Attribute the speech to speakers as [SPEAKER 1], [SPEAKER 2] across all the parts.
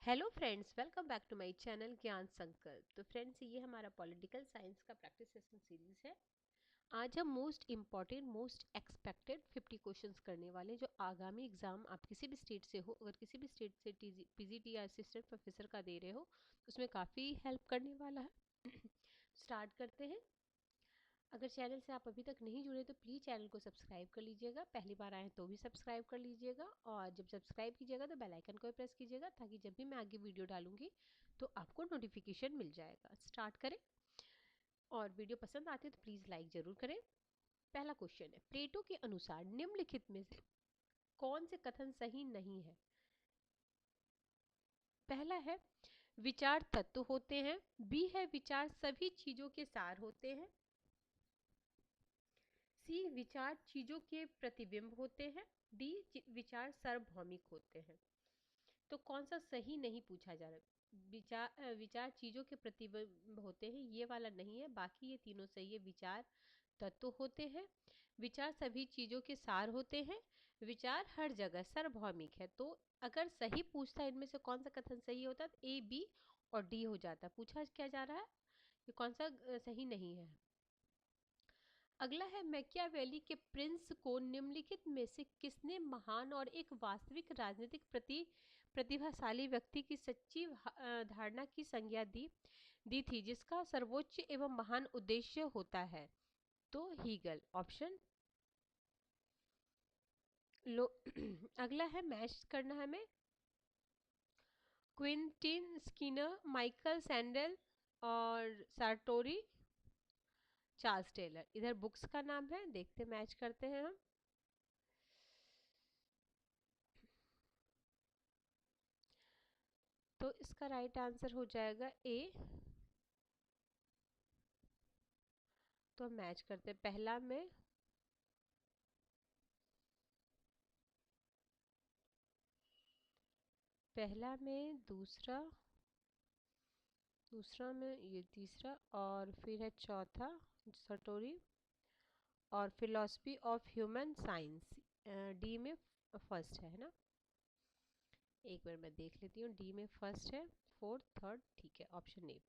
[SPEAKER 1] Hello friends, welcome back to my channel Gyan Sankalp. तो friends, ये हमारा पॉलिटिकल साइंस का प्रैक्टिस सेशन सीरीज है। आज हम most important most expected 50 questions करने वाले हैं, जो आगामी एग्जाम आप किसी भी स्टेट से हो, अगर किसी भी स्टेट से पीजीटी या असिस्टेंट प्रोफेसर का दे रहे हो, उसमें काफ़ी हेल्प करने वाला है। स्टार्ट करते हैं। अगर चैनल से आप अभी तक नहीं जुड़े तो प्लीज़ चैनल को सब्सक्राइब कर लीजिएगा। पहली बार आए तो भी सब्सक्राइब कर लीजिएगा, और जब सब्सक्राइब कीजिएगा तो बेल आइकन को भी प्रेस कीजिएगा, ताकि जब भी मैं आगे वीडियो डालूंगी तो आपको नोटिफिकेशन मिल जाएगा। स्टार्ट करें। और वीडियो पसंद आती है तो प्लीज़ लाइक ज़रूर करें। पहला क्वेश्चन है, प्लेटो के अनुसार निम्नलिखित में से कौन से कथन सही नहीं है? पहला है, विचार तत्व होते हैं। बी है, विचार सभी चीज़ों के सार होते हैं। सी, विचार चीजों के प्रतिबिंब होते हैं। डी, विचार सार्वभौमिक होते हैं। तो कौन सा सही नहीं पूछा जा रहा? विचार चीजों के प्रतिबिंब होते हैं, ये वाला नहीं है, बाकी ये तीनों सही है। विचार तत्व होते हैं, विचार सभी चीजों के सार होते हैं, विचार हर जगह सार्वभौमिक है। तो अगर सही पूछता है इनमें से कौन सा कथन सही होता तो ए, बी और डी हो जाता। पूछा क्या जा रहा है कि कौन सा सही नहीं है। अगला है, मैकियावेली के प्रिंस को निम्नलिखित में से किसने महान और एक वास्तविक राजनीतिक प्रतिभाशाली व्यक्ति की सच्ची धारणा की संज्ञा दी दी थी, जिसका सर्वोच्च एवं महान उद्देश्य होता है? तो हीगल ऑप्शन लो। अगला है, मैच करना है हमें। क्विंटिन स्किनर, माइकल सैंडल और सार्टोरी, चार्ल्स टेलर। इधर बुक्स का नाम है, देखते मैच करते हैं हम। तो इसका राइट आंसर हो जाएगा ए। तो हम मैच करते हैं पहला में। पहला में दूसरा, दूसरा में ये तीसरा, और फिर है चौथा सटोरी, और philosophy of human science D में फर्स्ट है ना। एक बार मैं देख लेती हूँ, डी में फर्स्ट है, फोर्थ थर्ड, ठीक है, ऑप्शन ए।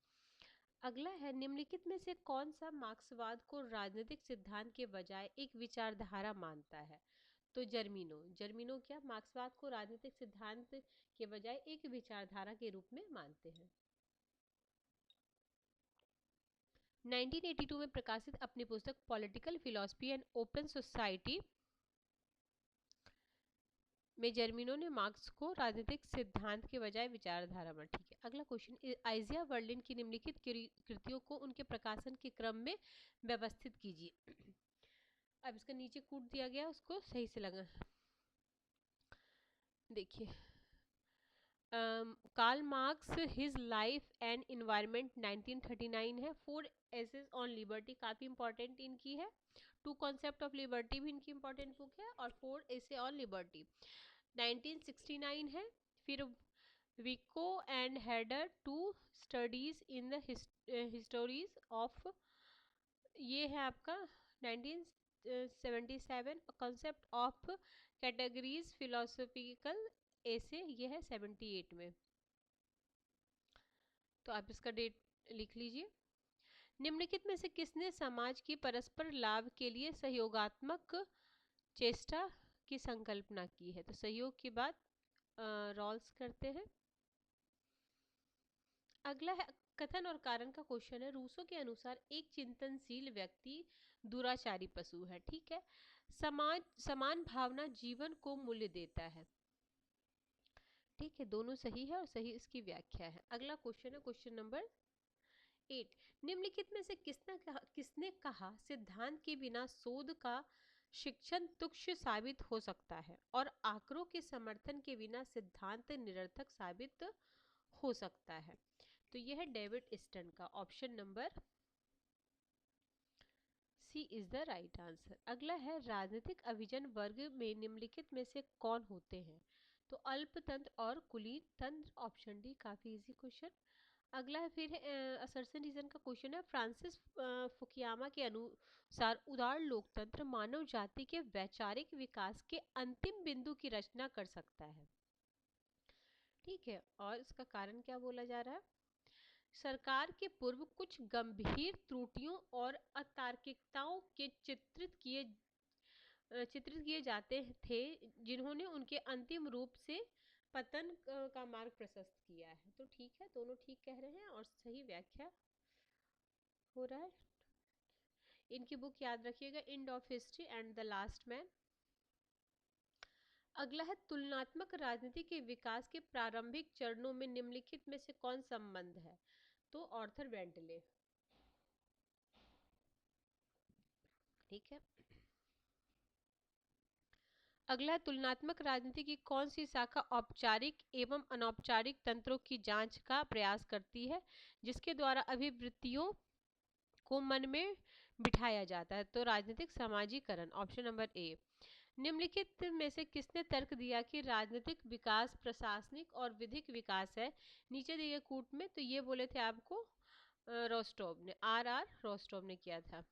[SPEAKER 1] अगला है, निम्नलिखित में से कौन सा मार्क्सवाद को राजनीतिक सिद्धांत के बजाय एक विचारधारा मानता है? तो जर्मिनो। जर्मिनो क्या मार्क्सवाद को राजनीतिक सिद्धांत के बजाय एक विचारधारा के रूप में मानते हैं। 1982 में प्रकाशित अपनी पुस्तक political philosophy and open society में जर्मिनो ने मार्क्स को राजनीतिक सिद्धांत के बजाय विचारधारा में, ठीक है। अगला क्वेश्चन, आइजिया वर्लिन की निम्नलिखित कृतियों को उनके प्रकाशन के क्रम में व्यवस्थित कीजिए। अब इसका नीचे कूट दिया गया, उसको सही से लगा। देखिए, Karl Marx, his life and environment 1939 है। फोर एसेस ऑन लिबर्टी काफ़ी इंपॉर्टेंट इनकी है। टू कॉन्सेप्ट ऑफ लिबर्टी भी इनकी इंपॉर्टेंट बुक है, और फोर एसे ऑन लिबर्टी 1969 है। फिर Vico and Herder, two studies in the histories of, ये है आपका 1977। कॉन्सेप्ट ऑफ कैटेगरीज फिलोसॉफिकल ऐसे, ये है 78 में। तो आप इसका डेट लिख लीजिए। निम्नलिखित में से किसने समाज की परस्पर लाभ के लिए सहयोगात्मक चेष्टा की संकल्पना की है? तो सहयोग की बात रॉल्स करते हैं। अगला है, कथन और कारण का क्वेश्चन है। रूसो के अनुसार एक चिंतनशील व्यक्ति दुराचारी पशु है, ठीक है। समाज समान भावना जीवन को मूल्य देता है, ठीक है, दोनों सही है, और सही इसकी व्याख्या है। अगला क्वेश्चन है, क्वेश्चन नंबर 8। निम्नलिखित में से किसने कहा सिद्धांत के बिना शोध का शिक्षण तुच्छ साबित हो सकता है, और आंकड़ों के समर्थन के बिना सिद्धांत निरर्थक साबित हो सकता है? तो यह है डेविड स्टर्न का, option number C is the right answer. अगला है, राजनीतिक अभिजन वर्ग में निम्नलिखित में से कौन होते हैं? तो अल्पतंत्र और कुलीन तंत्र, ऑप्शन डी, काफी इजी क्वेश्चन। अगला है, फिर असर्शन रीजन का क्वेश्चन है। फ्रांसिस फुकियामा के अनुसार उदार लोकतंत्र मानव जाति के वैचारिक विकास के अंतिम बिंदु की रचना कर सकता है, ठीक है। और इसका कारण क्या बोला जा रहा है? सरकार के पूर्व कुछ गंभीर त्रुटियों और अतार्किकताओं के चित्रित किए जाते थे, जिन्होंने उनके अंतिम रूप से पतन का मार्ग प्रशस्त किया है। तो ठीक है, दोनों ठीक कह रहे हैं और सही व्याख्या हो रहा है। इनकी बुक याद रखिएगा, end of history and the last man. अगला है तुलनात्मक राजनीति के विकास के प्रारंभिक चरणों में निम्नलिखित में से कौन संबंध है? तो ऑर्थर वेंटले। ठीक है। अगला है तुलनात्मक राजनीति की कौन सी शाखा औपचारिक एवं अनौपचारिक तंत्रों की जांच का प्रयास करती है, जिसके द्वारा अभिवृत्तियों को मन में बिठाया जाता है? तो राजनीतिक समाजीकरण, ऑप्शन नंबर ए। निम्नलिखित में से किसने तर्क दिया कि राजनीतिक विकास प्रशासनिक और विधिक विकास है? नीचे दिए कूट में। तो ये बोले थे आपको रोस्टोव ने, आर रोस्टोव ने किया था।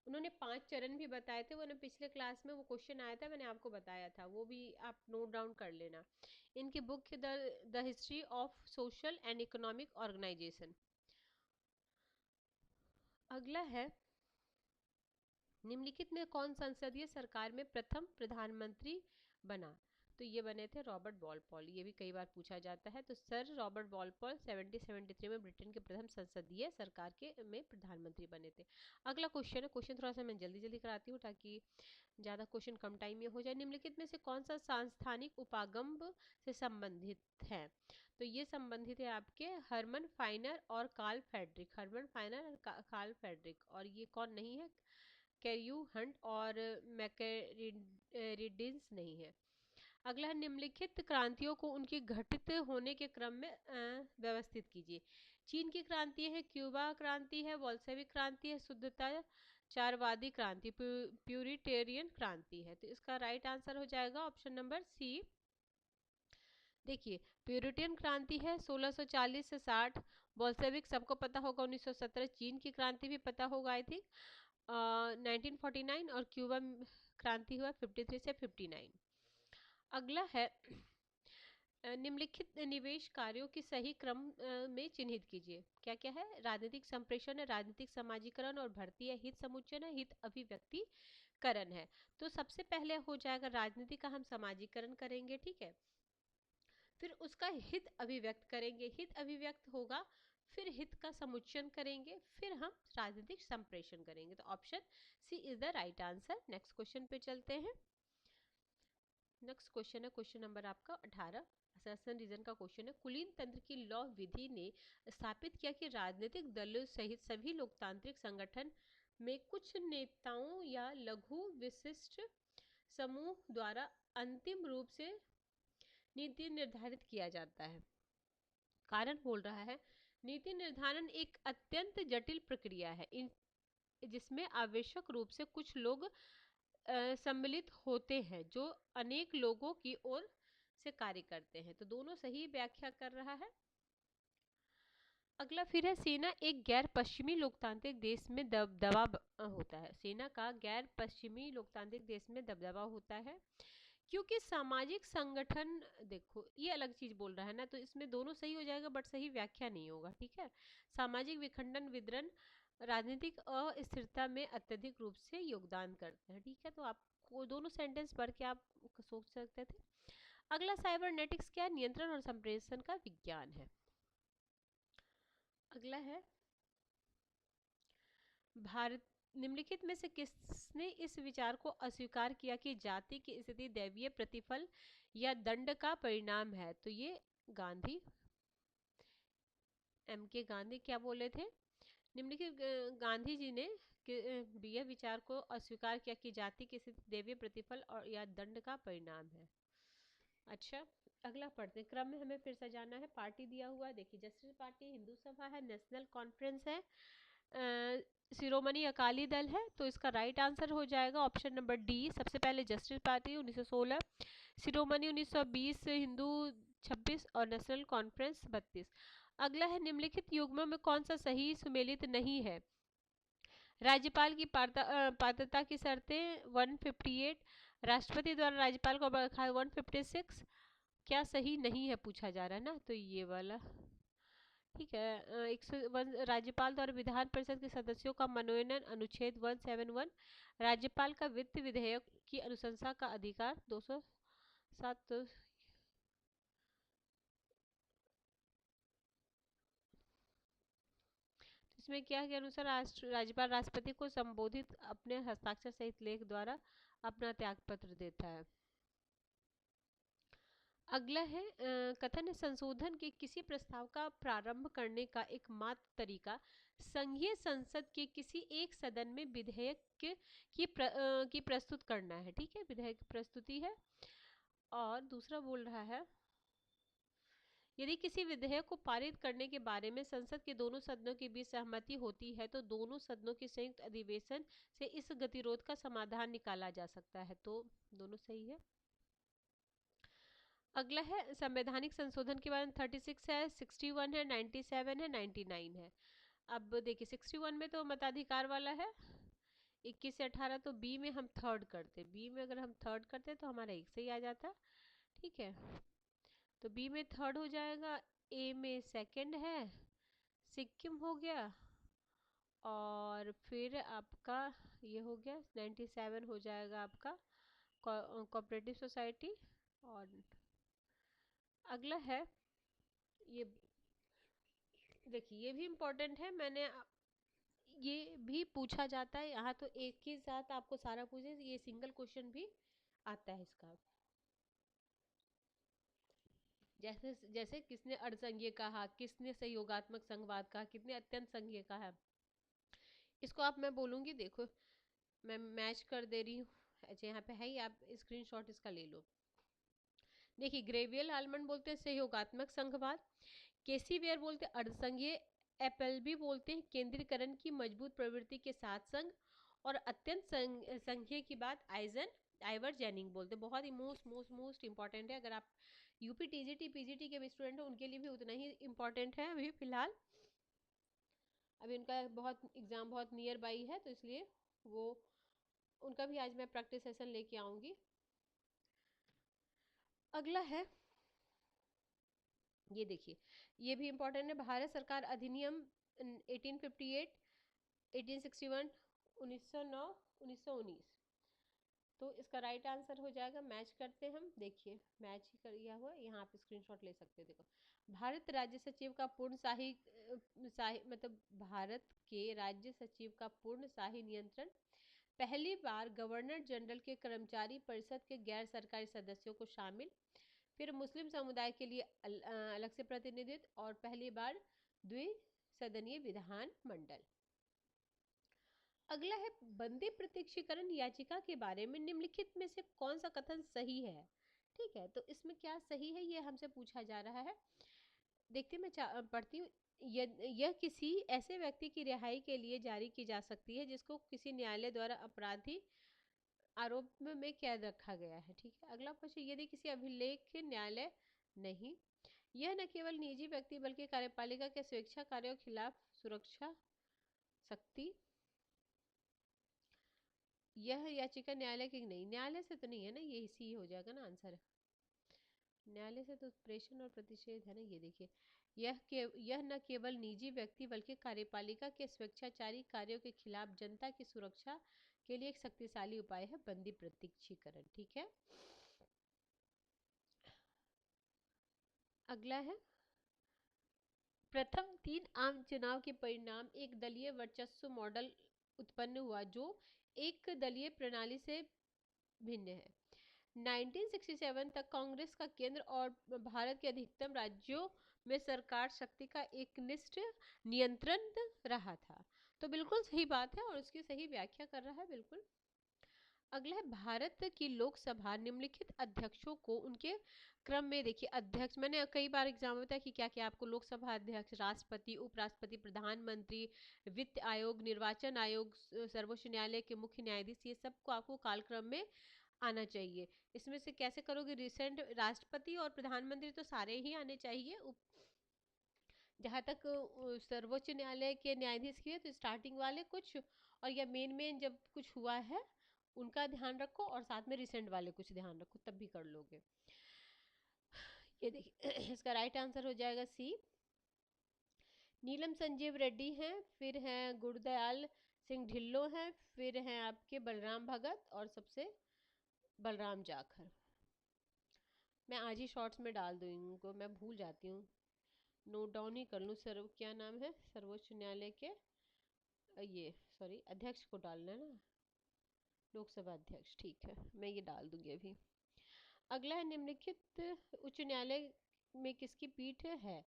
[SPEAKER 1] उन्होंने 5 चरण भी बताए थे, वो ना पिछले क्लास में वो क्वेश्चन आया था, मैंने आपको बताया था, वो भी आप नोट डाउन कर लेना। इनकी book the history of social and economic organization. अगला है निम्नलिखित में कौन संसदीय सरकार में प्रथम प्रधानमंत्री बना? तो ये बने थे रॉबर्ट वॉलपॉल। ये भी कई बार पूछा जाता है। तो सर रॉबर्ट वॉलपॉल 1773 में ब्रिटेन के प्रथम संसदीय सरकार के में प्रधानमंत्री बने थे। अगला क्वेश्चन है, क्वेश्चन थोड़ा सा मैं जल्दी जल्दी कराती हूँ ताकि ज़्यादा क्वेश्चन कम टाइम में हो जाए। निम्नलिखित में से कौन सा सांस्थानिक उपागम से संबंधित है? तो ये संबंधित है आपके हरमन फाइनर और कार्ल फेडरिक। हरमन फाइनर और कार्ल फेडरिक। और ये कौन नहीं है? कैर्यू हंट और मैकेरिडिंस नहीं है। अगला है निम्नलिखित क्रांतियों को उनके घटित होने के क्रम में व्यवस्थित कीजिए। चीन की क्रांति है, क्यूबा क्रांति है, बोल्शेविक क्रांति है, शुद्धता चारवादी क्रांति, प्यूरिटेरियन क्रांति है। तो इसका राइट आंसर हो जाएगा ऑप्शन नंबर सी। देखिए, प्यूरिटियन क्रांति है 1640 से 60, बोल्शेविक सबको पता होगा 1917, चीन की क्रांति भी पता होगा आई थिंक 1949, और क्यूबा क्रांति हुआ 53 से 59। अगला है निम्नलिखित निवेश कार्यों की सही क्रम में चिन्हित कीजिए। क्या क्या है? राजनीतिक संप्रेषण है, राजनीतिक समाजीकरण और भर्ती है, हित समुच्चयन है, हित अभिव्यक्तिकरण है। तो सबसे पहले हो जाएगा राजनीति का हम समाजीकरण करेंगे, ठीक है, फिर उसका हित अभिव्यक्त करेंगे, हित अभिव्यक्त होगा, फिर हित का समुच्चयन करेंगे, फिर हम राजनीतिक संप्रेषण करेंगे। तो option C is the right answer. Next question पे चलते हैं। नेक्स्ट क्वेश्चन है क्वेश्चन नंबर आपका 18, शासन रीजन का क्वेश्चन है। कुलीन तंत्र की लॉ विधि ने स्थापित किया कि राजनीतिक दलों सहित सभी लोकतांत्रिक संगठन में कुछ नेताओं या लघु विशिष्ट समूह द्वारा अंतिम रूप से नीति निर्धारित किया जाता है। कारण बोल रहा है नीति निर्धारण एक अत्यंत जटिल प्रक्रिया है, जिसमें आवश्यक रूप से कुछ लोग सम्मिलित होते हैं जो अनेक लोगों की ओर से कार्य करते हैं। तो दोनों सही व्याख्या कर रहा है। अगला फिर है सेना एक गैर पश्चिमी लोकतांत्रिक देश में दबदबा होता है। सेना का गैर पश्चिमी लोकतांत्रिक देश में दबदबा होता है क्योंकि सामाजिक संगठन, देखो ये अलग चीज बोल रहा है ना, तो इसमें दोनों सही हो जाएगा बट सही व्याख्या नहीं होगा, ठीक है। सामाजिक विखंडन विद्रन राजनीतिक अस्थिरता में अत्यधिक रूप से योगदान करते हैं, ठीक है। तो आप दोनों सेंटेंस पढ़ के आप सोच सकते थे। अगला साइबरनेटिक्स क्या? नियंत्रण और संप्रेषण का विज्ञान है। अगला है भारत निम्नलिखित में से किसने इस विचार को अस्वीकार किया कि जाति की स्थिति दैवीय प्रतिफल या दंड का परिणाम है? तो ये गांधी, M.K. गांधी क्या बोले थे? निम्नलिखित गांधी जी ने यह विचार को अस्वीकार किया कि जाति की स्थिति दैवीय प्रतिफल और या दंड का परिणाम है। अच्छा, अगला पढ़ते हैं। क्रम में हमें फिर सजाना है। पार्टी दिया हुआ, देखिए जस्टिस पार्टी, हिंदू सभा है, नेशनल कॉन्फ्रेंस है, शिरोमणि अकाली दल है। तो इसका राइट आंसर हो जाएगा ऑप्शन नंबर डी। सबसे पहले जस्टिस पार्टी 1916, शिरोमणि 1920, हिंदू 26 और नेशनल कॉन्फ्रेंस 32। अगला है निम्नलिखित युग्मों में कौन सा सही सुमेलित नहीं है? राज्यपाल की पात्रता की शर्तें 158, राष्ट्रपति द्वारा राज्यपाल को बरखास्त 156, क्या सही नहीं है पूछा जा रहा है ना, तो ये वाला ठीक है। 101 राज्यपाल द्वारा विधान परिषद के सदस्यों का मनोनयन, अनुच्छेद 171। राज्यपाल का वित्त विधेयक की अनुशंसा का अधिकार 207। तो इसमें क्या है कि अनुसार राज्यपाल राष्ट्रपति को संबोधित अपने हस्ताक्षर सहित लेख द्वारा अपना त्याग पत्र देता है। अगला है कथन संशोधन के किसी प्रस्ताव का प्रारंभ करने का एकमात्र तरीका संघीय संसद के किसी एक सदन में विधेयक की प्रस्तुत करना है। ठीक है, विधेयक की प्रस्तुति है। और दूसरा बोल रहा है यदि किसी विधेयक को पारित करने के बारे में संसद के दोनों सदनों के बीच सहमति होती है तो दोनों सदनों के संयुक्त अधिवेशन से इस गतिरोध का समाधान निकाला जा सकता है। तो दोनों सही है। अगला है संवैधानिक संशोधन के बारे में 36 है, 61 है, 97 है, 99 है। अब देखिए 61 में तो मताधिकार वाला है, 21 से 18 तो बी में हम थर्ड करते, बी में अगर हम थर्ड करते तो हमारा एक से ही आ जाता। ठीक है, तो बी में थर्ड हो जाएगा, ए में सेकंड है, सिक्किम हो गया, और फिर आपका ये हो गया 97 हो जाएगा आपका कोऑपरेटिव सोसाइटी। और अगला है ये, देखिए ये भी इम्पोर्टेंट है, ये भी पूछा जाता है यहाँ, तो एक ही साथ आपको सारा पूछे, ये सिंगल क्वेश्चन भी आता है इसका। जैसे जैसे किसने अर्धसंघीय कहा, किसने सहयोगात्मक संघवाद कहा, किसने अत्यंत संघीय कहा। इसको आप मैं बोलूंगी, देखो मैं मैच कर दे रही हूँ। अच्छा यहाँ पे है ही, आप स्क्रीनशॉट इसका ले लो। देखिए ग्रेवियल आलमंड बोलते हैं सहयोगात्मक संघवाद, केसी वेयर बोलते हैं अर्धसंघीय, एपएलबी बोलते हैं केंद्रीकरण की मजबूत प्रवृत्ति के साथ संघ, और अत्यंत संघीय की बात आइवर जेनिंग बोलते हैं। बहुत ही मोस्ट मोस्ट मोस्ट इंपॉर्टेंट है, अगर आप यूपी टीजीटी पीजीटी के भी स्टूडेंट हो उनके लिए भी उतना ही इंपॉर्टेंट है अभी फिलहाल। अभी उनका बहुत एग्जाम बहुत नियर बाई है, तो इसलिए वो उनका भी आज मैं प्रैक्टिस सेशन लेके आऊंगी। अगला है ये, देखिए ये भी इंपॉर्टेंट है, भारत सरकार अधिनियम 1858, 1861, 1909, 1919। तो इसका राइट आंसर हो जाएगा, मैच करते हैं हम, देखिए मैच ही किया हुआ, यहाँ पे स्क्रीनशॉट ले सकते हो। देखो भारत राज्य सचिव का पूर्ण शाही मतलब भारत के राज्य सचिव का पूर्ण शाही नियंत्रण पहली बार गवर्नर जनरल के कर्मचारी परिषद के गैर सरकारी सदस्यों को शामिल, फिर मुस्लिम समुदाय के लिए अलग से प्रतिनिधित्व, और पहली बार द्विसदनीय विधान मंडल। अगला है बंदी प्रत्यक्षीकरण याचिका के बारे में निम्नलिखित में से कौन सा कथन सही है। ठीक है, तो इसमें क्या सही है ये हमसे पूछा जा रहा है। देखते मैं पढ़ती हूँ। यह किसी ऐसे व्यक्ति की रिहाई के लिए जारी की जा सकती है जिसको किसी न्यायालय द्वारा अपराधी आरोप में कैद रखा गया है। ठीक है, अगला क्वेश्चन, यदि किसी अभिलेख न्यायालय नहीं, यह न केवल निजी व्यक्ति बल्कि कार्यपालिका के स्वेच्छा कार्यों के खिलाफ सुरक्षा शक्ति, यह याचिका न्यायालय की नहीं, न्यायालय से तो नहीं है ना, ये इसी हो जाएगा ना आंसर। न्यायालय से तो प्रेषण और प्रतिषेध है ना। ये देखिए यह न केवल निजी व्यक्ति बल्कि कार्यपालिका के स्वेच्छाचारी कार्यों के खिलाफ जनता की सुरक्षा के लिए एक शक्तिशाली उपाय है बंदी प्रत्यक्षीकरण। ठीक है, अगला है प्रथम 3 आम चुनाव के परिणाम एक दलीय वर्चस्व मॉडल उत्पन्न हुआ जो एक दलीय प्रणाली से भिन्न है। 1967 तक कांग्रेस का केंद्र और भारत के अधिकतम राज्यों में सरकार शक्ति का एकनिष्ठ नियंत्रण रहा था। तो बिल्कुल सही बात है और उसकी सही व्याख्या कर रहा है बिल्कुल। अगला है भारत की लोकसभा निम्नलिखित अध्यक्षों को उनके क्रम में, देखिए अध्यक्ष मैंने कई बार एग्जाम में बताया कि क्या क्या आपको लोकसभा अध्यक्ष, राष्ट्रपति, उपराष्ट्रपति, प्रधानमंत्री, वित्त आयोग, निर्वाचन आयोग, सर्वोच्च न्यायालय के मुख्य न्यायाधीश, ये सबको आपको कालक्रम में आना चाहिए। इसमें से कैसे करोगे, रिसेंट राष्ट्रपति और प्रधानमंत्री तो सारे ही आने चाहिए। जहाँ तक सर्वोच्च न्यायालय के न्यायाधीश की है तो स्टार्टिंग वाले कुछ, और या मेन मेन जब कुछ हुआ है उनका ध्यान रखो, और साथ में रिसेंट वाले कुछ ध्यान रखो, तब भी कर लोगे। ये देखिए इसका राइट आंसर हो जाएगा सी, नीलम संजीव रेड्डी हैं, फिर हैं गुरदयाल सिंह ढिल्लो हैं, फिर हैं आपके बलराम भगत और सबसे बलराम जाखर। मैं आज ही शॉर्ट्स में डाल दूँ इनको, मैं भूल जाती हूँ, नोट डाउन ही कर लूँ। सर्व क्या नाम है सर्वोच्च न्यायालय के ये सॉरी अध्यक्ष को डालना है ना, लोकसभा अध्यक्ष, ठीक है मैं ये डाल दूंगी अभी। अगला है निम्नलिखित उच्च न्यायालय में किसकी पीठ है?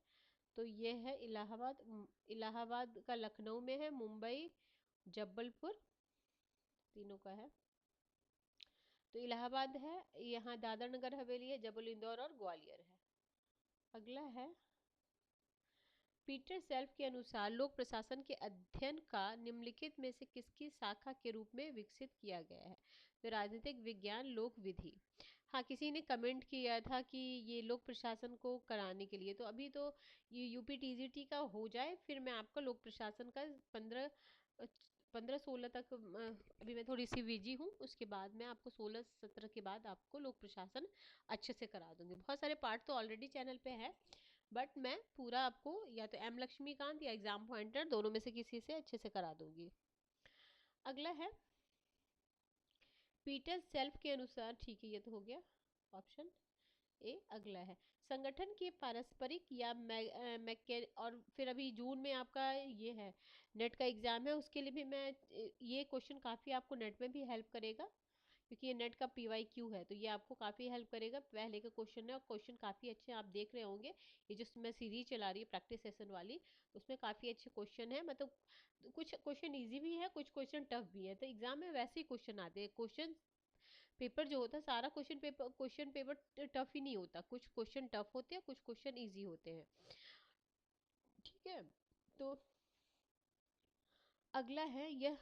[SPEAKER 1] तो ये है इलाहाबाद, इलाहाबाद का लखनऊ में है, मुंबई, जबलपुर, तीनों का है। तो इलाहाबाद है, यहाँ दादर नगर हवेली है, जबल इंदौर और ग्वालियर है। अगला है पीटर सेल्फ के अनुसार लोक प्रशासन के अध्ययन का निम्नलिखित में से किसकी शाखा के रूप में विकसित किया गया है? तो राजनीतिक विज्ञान, लोक विधि। हाँ, किसी ने कमेंट किया था कि ये लोक प्रशासन को कराने के लिए, तो अभी तो ये यूपीटीजीटी का हो जाए फिर मैं आपका लोक प्रशासन का 15-16 तक अभी मैं थोड़ी सी बिजी हूँ, उसके बाद मैं आपको 16-17 के बाद आपको लोक प्रशासन अच्छे से करा दूंगी। बहुत सारे पार्ट तो ऑलरेडी चैनल पे है, बट मैं पूरा आपको या तो एम लक्ष्मीकांत या एग्जाम पॉइंटर दोनों में से किसी से अच्छे से करा दूंगी। अगला है पीटर सेल्फ के अनुसार, ठीक है ये तो हो गया ऑप्शन ए। अगला है संगठन के पारस्परिक या और फिर अभी जून में आपका ये है नेट का एग्जाम है, उसके लिए भी मैं ये क्वेश्चन काफ़ी आपको नेट में भी हेल्प करेगा, क्योंकि ये नेट का PYQ है तो ये आपको काफ़ी हेल्प करेगा। पहले का क्वेश्चन है और क्वेश्चन काफ़ी अच्छे आप देख रहे होंगे, ये जो मैं सीरीज चला रही है प्रैक्टिस सेशन वाली, तो उसमें काफ़ी अच्छे क्वेश्चन है, मतलब कुछ क्वेश्चन इजी भी है, कुछ क्वेश्चन टफ भी है, तो एग्जाम में वैसे ही क्वेश्चन आते हैं। क्वेश्चन पेपर जो होता है सारा क्वेश्चन पेपर टफ ही नहीं होता, कुछ क्वेश्चन टफ होते हैं, कुछ क्वेश्चन इजी होते हैं, ठीक है। तो अगला है यह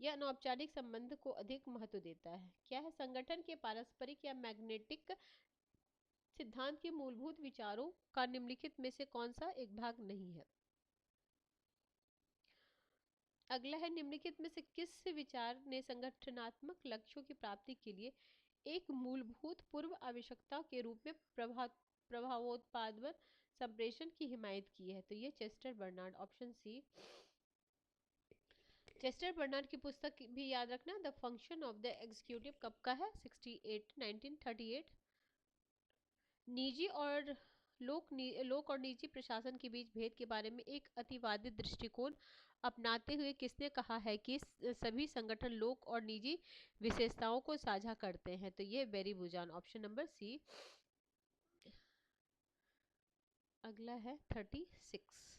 [SPEAKER 1] अनौपचारिक संबंध को अधिक महत्व देता है। क्या है? संगठन के पारस्परिक या मैग्नेटिक सिद्धांत के मूलभूत विचारों का निम्नलिखित में से कौन सा एक भाग नहीं है? अगला है निम्नलिखित में से किस विचार ने संगठनात्मक लक्ष्यों की प्राप्ति के लिए एक मूलभूत पूर्व आवश्यकता के रूप में प्रभावोत्पादन संप्रेषण की हिमायत की है? तो ये Chester Barnard, option C. Chester Barnard की पुस्तक भी याद रखना, the function of the executive, कब का है? 1938। निजी और लोक और निजी प्रशासन के बीच भेद के बारे में एक अतिवादी दृष्टिकोण अपनाते हुए किसने कहा है कि सभी संगठन लोक और निजी विशेषताओं को साझा करते हैं? तो ये बेरी बुजान, ऑप्शन नंबर सी। अगला है 36।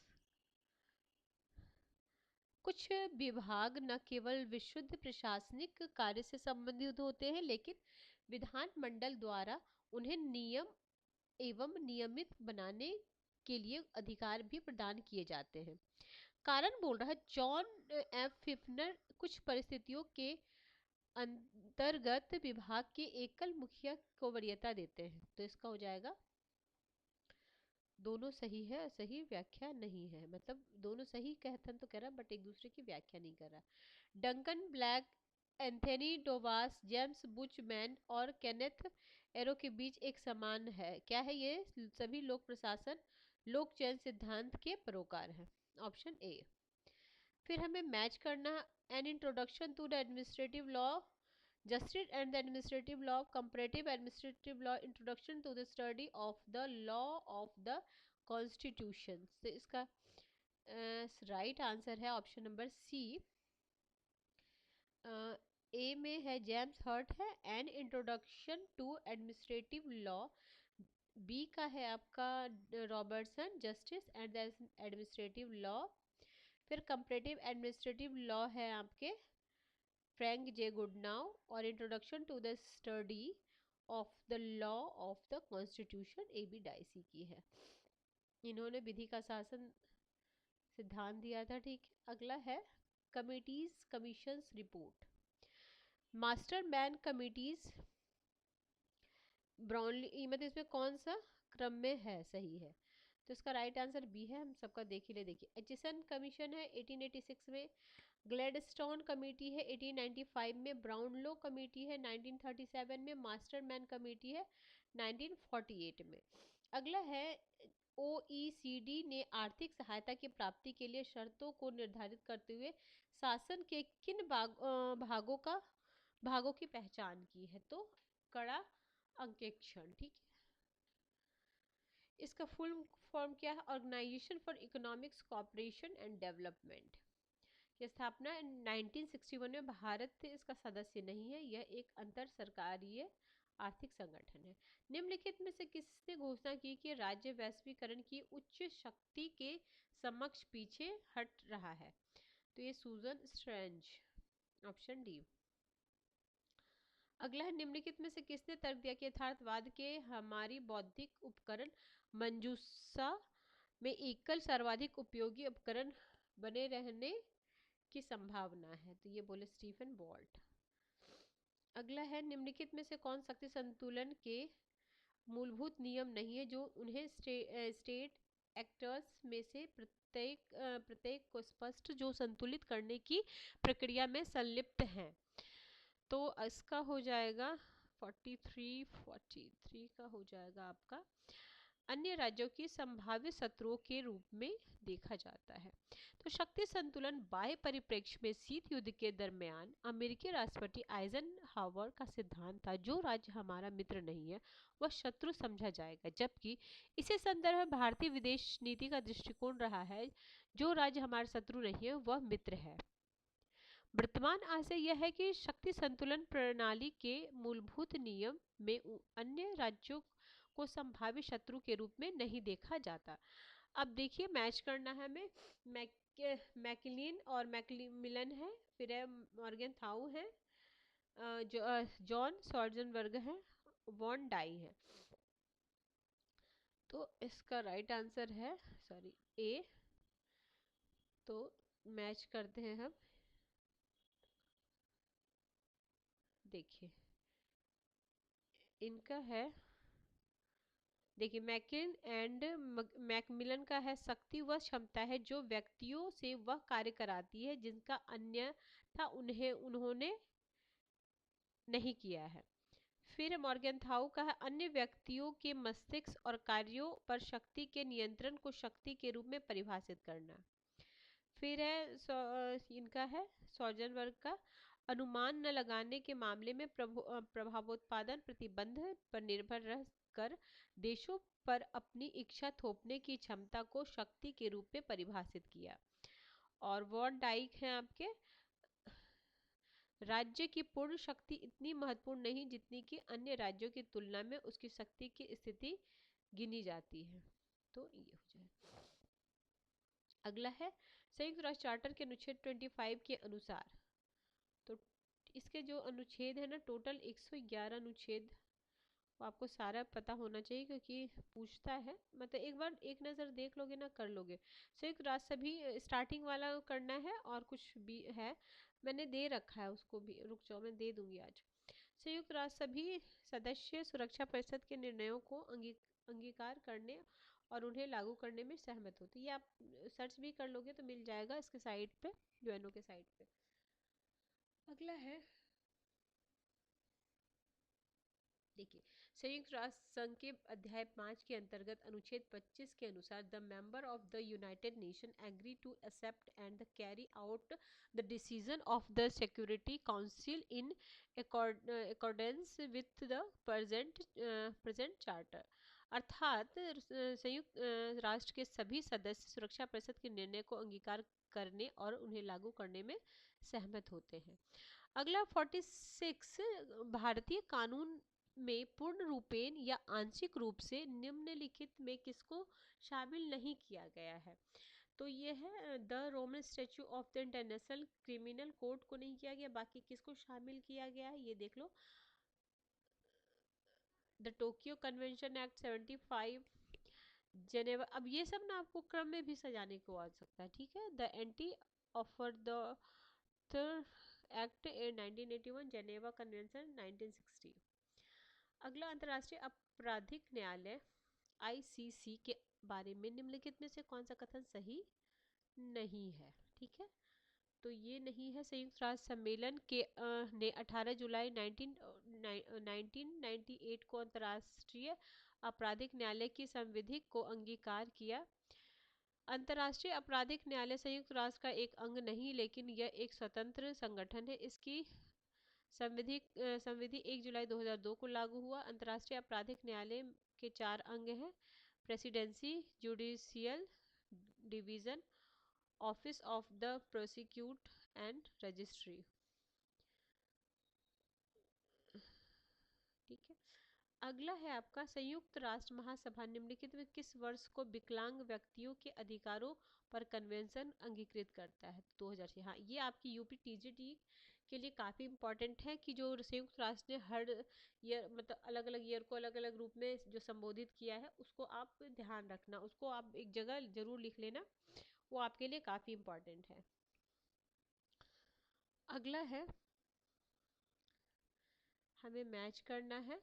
[SPEAKER 1] कुछ विभाग न केवल विशुद्ध प्रशासनिक कार्य से संबंधित होते हैं, लेकिन विधानमंडल द्वारा उन्हें नियम एवं नियमित बनाने के लिए अधिकार भी प्रदान किए जाते हैं। कारण बोल रहा है जॉन एफ फिफ्नर, कुछ परिस्थितियों के अंतर्गत विभाग के एकल मुखिया को वरीयता देते हैं। तो इसका हो जाएगा दोनों सही है, सही व्याख्या नहीं है, मतलब दोनों सही कहतन तो कह रहा बट एक दूसरे की व्याख्या नहीं कर रहा। डंकन ब्लैक, एंथनी डोवास, जेम्स बुचमैन और केनेथ एरो के बीच एक समान है। क्या है ये? सभी लोक प्रशासन लोक चयन सिद्धांत के पैरोकार हैं, ऑप्शन ए। फिर हमें मैच करना, an introduction to the administrative law, Justice and the Administrative Law, Comparative Administrative Law, Introduction to the Study of the Law of the Constitution। तो इसका राइट आंसर है ऑप्शन नंबर सी। ए में है James Hart है an introduction to administrative law, B का है आपका Robertson justice and the administrative law, फिर कंपैरेटिव एडमिनिस्ट्रेटिव लॉ है आपके फ्रैंक जे गुडनाउ, और introduction to the study of the law of the constitution A B Dicey की है। इन्होंने विधि का शासन सिद्धांत दिया था, ठीक है। अगला है committees commissions report, master man committees Brownlee, मतलब इसमें कौन सा क्रम में है सही है? तो इसका राइट आंसर बी है, हम सबका देख ही ले। देखिए एचिसन कमीशन है 1886 में, ग्लैडस्टोन कमेटी है 1895 में, ब्राउनलो कमेटी है 1937 में, मास्टरमैन कमेटी है 1948 में। अगला है, OECD ने आर्थिक सहायता की प्राप्ति के लिए शर्तों को निर्धारित करते हुए शासन के किन भागों की पहचान की है? तो कड़ा अंकेक्षण, ठीक है। इसका फुल फॉर्म क्या है? Organization for economics cooperation and development. की स्थापना 1961 में। भारत इसका सदस्य नहीं है, यह एक अंतर सरकारीय आर्थिक संगठन है। निम्नलिखित में से किसने घोषणा की कि राज्य वैश्वीकरण की उच्च शक्ति के समक्ष पीछे हट रहा है? तो ये सूजन स्ट्रेंज, ऑप्शन डी। अगला है, निम्नलिखित में से किसने तर्क दिया कि यथार्थवाद के हमारी बौद्धिक उपकरण मंजूषा में एकल सर्वाधिक उपयोगी उपकरण बने रहने की संभावना है? तो ये बोले स्टीफन बोल्ट। अगला है, निम्नलिखित में से कौन शक्ति संतुलन के मूलभूत नियम नहीं है जो उन्हें स्टेट एक्टर्स में से प्रत्येक को स्पष्ट जो संतुलित करने की प्रक्रिया में संलिप्त हैं? तो इसका हो जाएगा 43 का हो जाएगा आपका अन्य राज्यों की संभावित शत्रुओं के रूप में देखा जाता है। तो शक्ति संतुलन बाह्य परिप्रेक्ष्य में शीत युद्ध के दरमियान अमेरिकी राष्ट्रपति आइजनहावर का सिद्धांत था, जो राज्य हमारा मित्र नहीं है वह शत्रु समझा जाएगा, जबकि इसी संदर्भ में भारतीय विदेश नीति का दृष्टिकोण रहा है, जो राज्य हमारा शत्रु नहीं है वह मित्र है। वर्तमान आशय यह है कि शक्ति संतुलन प्रणाली के मूलभूत नियम में अन्य राज्यों को संभावित शत्रु के रूप में नहीं देखा जाता। अब देखिए, मैच करना है हमें। मैकलिन और मैकमिलन है, फिर है मॉर्गनथाउ है, जॉन सॉल्जनबर्ग है, वॉन डाई है। तो इसका राइट आंसर है ए। तो मैच करते हैं हम। देखिए इनका है, देखिए मैकिन एंड मैकमिलन का है, शक्ति वह क्षमता है जो व्यक्तियों से वह कार्य कराती है जिनका अन्यथा उन्होंने नहीं किया है। फिर मॉर्गनथाउ का है, अन्य व्यक्तियों के मस्तिष्क और कार्यों पर शक्ति के नियंत्रण को शक्ति के रूप में परिभाषित करना। फिर है इनका है सॉल्जनबर्ग का, अनुमान न लगाने के मामले में प्रभावोत्पादन प्रतिबंध पर निर्भर रह कर देशों पर अपनी इच्छा थोपने की क्षमता को शक्ति के रूप में परिभाषित किया। और वॉन डाइक हैं आपके, राज्य की पूर्ण शक्ति इतनी महत्वपूर्ण नहीं जितनी कि अन्य राज्यों की तुलना में उसकी शक्ति की स्थिति गिनी जाती है। तो ये हो जाए। अगला है, संयुक्त राष्ट्र चार्टर के अनुच्छेद 25 के अनुसार, तो इसके जो अनुच्छेद है ना, टोटल 111 अनुच्छेद, आपको सारा पता होना चाहिए क्योंकि पूछता है। मतलब एक बार एक नज़र देख लोगे ना, कर लोगे। संयुक्त राष्ट्र सभी स्टार्टिंग वाला करना है, और कुछ भी है मैंने दे रखा है उसको भी, रुक जाओ मैं दे दूंगी आज। संयुक्त राष्ट्र सभी सदस्य सुरक्षा परिषद के निर्णयों को अंगीकार करने और उन्हें लागू करने में सहमत होते। ये आप सर्च भी कर लोगे तो मिल जाएगा इसके साइट पे, यूएनओ के साइट पे। अगला है, देखिए संयुक्त राष्ट्र संघ के अध्याय 5 के अंतर्गत अनुच्छेद 25 के अनुसार the member of the United Nation agree to accept and carry out the decision of the security council in accordance with the present charter. अर्थात संयुक्त राष्ट्र के सभी सदस्य सुरक्षा परिषद के निर्णय को अंगीकार करने और उन्हें लागू करने में सहमत होते हैं। अगला 46, भारतीय कानून में पूर्ण रूपेण या आंशिक रूप से निम्नलिखित में किसको शामिल नहीं किया गया है? तो ये है the Roman statue of the international criminal court को नहीं किया गया, बाकी किसको शामिल किया गया है ये देख लो। The Tokyo convention act 75, Geneva. अब ये सब ना आपको क्रम में भी सजाने को आ सकता है, ठीक है। The anti offer the act 1981, Geneva convention 1960। अगला, अंतर्राष्ट्रीय आपराधिक न्यायालय आईसीसी के बारे में निम्नलिखित में से कौन सा कथन सही नहीं है? ठीक है, तो ये नहीं है। संयुक्त राष्ट्र सम्मेलन के ने 18 जुलाई 1998 को अंतर्राष्ट्रीय आपराधिक न्यायालय की संविधि को अंगीकार किया। अंतर्राष्ट्रीय आपराधिक न्यायालय संयुक्त राष्ट्र का एक अंग नहीं, लेकिन यह एक स्वतंत्र संगठन है। इसकी संविधि 1 जुलाई 2002 को लागू हुआ। अंतर्राष्ट्रीय आपराधिक न्यायालय के 4 अंग हैं: presidency, judicial division, office of the prosecute and registry. ठीक है, अगला है आपका संयुक्त राष्ट्र महासभा निम्नलिखित में किस वर्ष को विकलांग व्यक्तियों के अधिकारों पर कन्वेंशन अंगीकृत करता है? 2006। हाँ, ये आपकी यूपी टीजीटी के लिए काफ़ी इंपॉर्टेंट है कि जो संयुक्त राष्ट्र ने हर ईयर, मतलब अलग अलग ईयर को अलग अलग रूप में जो संबोधित किया है, उसको आप ध्यान रखना, उसको आप एक जगह जरूर लिख लेना, वो आपके लिए काफ़ी इंपॉर्टेंट है। अगला है, हमें मैच करना है।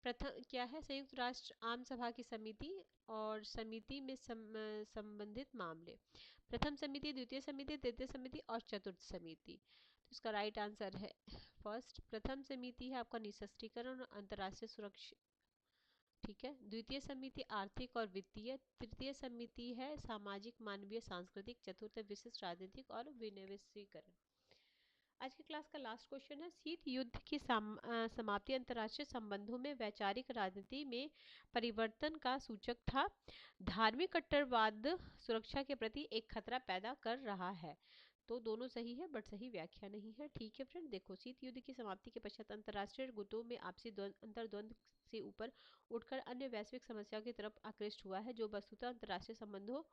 [SPEAKER 1] प्रथम क्या है? संयुक्त राष्ट्र आम सभा की समिति और समिति में संबंधित मामले। प्रथम समिति, द्वितीय समिति, तृतीय समिति और चतुर्थ समिति। तो इसका राइट आंसर है फर्स्ट। प्रथम समिति है आपका निशस्त्रीकरण और अंतर्राष्ट्रीय सुरक्षा, ठीक है। द्वितीय समिति आर्थिक और वित्तीय। तृतीय समिति है सामाजिक, मानवीय, सांस्कृतिक। चतुर्थ विशिष्ट राजनीतिक और विनिवेशीकरण। आज की क्लास का लास्ट क्वेश्चन है, शीत युद्ध की समाप्ति अंतर्राष्ट्रीय संबंधों में वैचारिक राजनीति में परिवर्तन का सूचक था। धार्मिक कट्टरवाद सुरक्षा के प्रति एक खतरा पैदा कर रहा है। तो दोनों सही है, बट सही व्याख्या नहीं है। ठीक है फ्रेंड, देखो, शीत युद्ध की समाप्ति के पश्चात अंतर्राष्ट्रीय गुटों में आपसी अंतर्द्वंद से ऊपर उठकर अन्य वैश्विक समस्याओं की तरफ आकृष्ट हुआ है, जो वस्तुतः अंतर्राष्ट्रीय संबंधों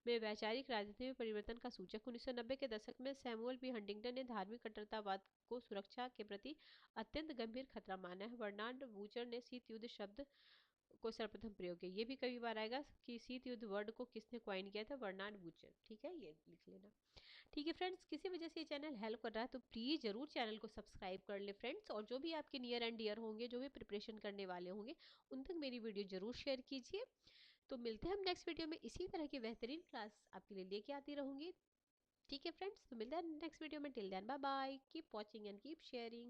[SPEAKER 1] में वैचारिक राजनीति में परिवर्तन का सूचक। 1990 के दशक में सैमुअल बी हंटिंगटन ने धार्मिक कट्टरतावाद को सुरक्षा के प्रति अत्यंत गंभीर खतरा माना है। बर्नार्ड बूचर ने शीत युद्ध शब्द को सर्वप्रथम प्रयोग किया। ये भी कई बार आएगा कि शीत युद्ध वर्ड को किसने क्वाइन किया था? Bernard Boucher. ठीक है, ये लिख लेना। ठीक है फ्रेंड्स, किसी वजह से ये चैनल हेल्प कर रहा है तो प्लीज़ जरूर चैनल को सब्सक्राइब कर ले फ्रेंड्स, और जो भी आपके नियर एंड डियर होंगे, जो भी प्रिपरेशन करने वाले होंगे, उन तक मेरी वीडियो जरूर शेयर कीजिए। तो मिलते हैं हम नेक्स्ट वीडियो में, इसी तरह की बेहतरीन क्लास आपके लिए लेके आती रहूंगी। ठीक है फ्रेंड्स, तो मिलते हैं नेक्स्ट वीडियो में। Till then bye bye, keep watching and keep sharing.